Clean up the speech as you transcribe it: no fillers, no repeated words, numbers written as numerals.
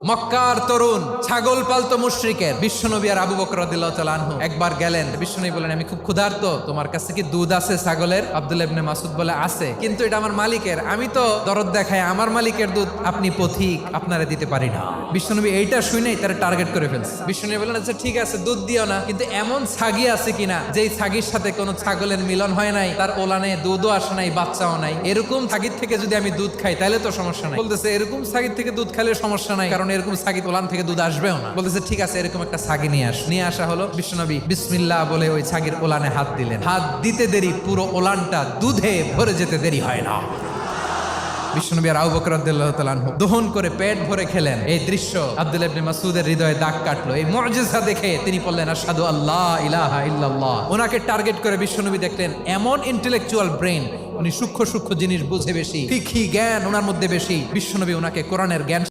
মক্কার তরুণ ছাগল পালতো মুশরিকের বিশ্বনবী আর আবু বকর রাদিয়াল্লাহু তাআলা আনহু একবার গেলেন। বিশ্বনবী বলেন, আমি খুব ক্ষুধার্ত, তোমার কাছে কি দুধ আছে ছাগলের? আব্দুল্লাহ ইবনে মাসউদ বলে, আছে, কিন্তু এটা আমার মালিকের, আমি তো দরদ দেখাই আমার মালিকের দুধ আপনি পথিক, আপনারে দিতে পারি না। বিশ্বনবী এইটা শুনেই তারা টার্গেট করে ফেলছে। বিশ্বনবী বলেন, আচ্ছা ঠিক আছে, দুধ দিও না, কিন্তু এমন ছাগি আছে কিনা যেই ছাগির সাথে কোনো ছাগলের মিলন হয় নাই, তার ওলানে দুধও আসে নাই, বাচ্চাও নাই, এরকম ছাগির থেকে যদি আমি দুধ খাই তাহলে তো সমস্যা নাই। বলতেছে, এরকম ছাগির থেকে দুধ খাইলে সমস্যা নাই, কারণ এরকম ছাগি ওলান থেকে দুধ আসবেও না। বলতেছে, ঠিক আছে, এরকম একটা ছাগি নিয়ে আসা হলো। বিশ্বনবী বিসমিল্লাহ বলে ওই ছাগির ওলানে হাত দিলেন। হাত দিতে দেরি, পুরো ওলানটা দুধে ভরে যেতে দেরি হয় না। বিশ্বনবী আর আবু বকর রাদিয়াল্লাহু তাআলা আনহু দহন করে পেট ভরে খেলেন। এই দৃশ্য আব্দুল্লাহ ইবনে মাসউদের হৃদয়ে দাগ কাটলো। এই মুজিজা দেখে তিনি বললেন, আশহাদু আল্লাহ ইলাহা ইল্লাল্লাহ। ওনাকে টার্গেট করে বিশ্বনবী দেখলেন এমন ইন্টেলেকচুয়াল ব্রেন, উনি সূক্ষ্ম সূক্ষ্ম জিনিস বুঝে বেশি, ফিকহি জ্ঞান ওনার মধ্যে বেশি। বিশ্বনবী ওনাকে কোরআনের জ্ঞান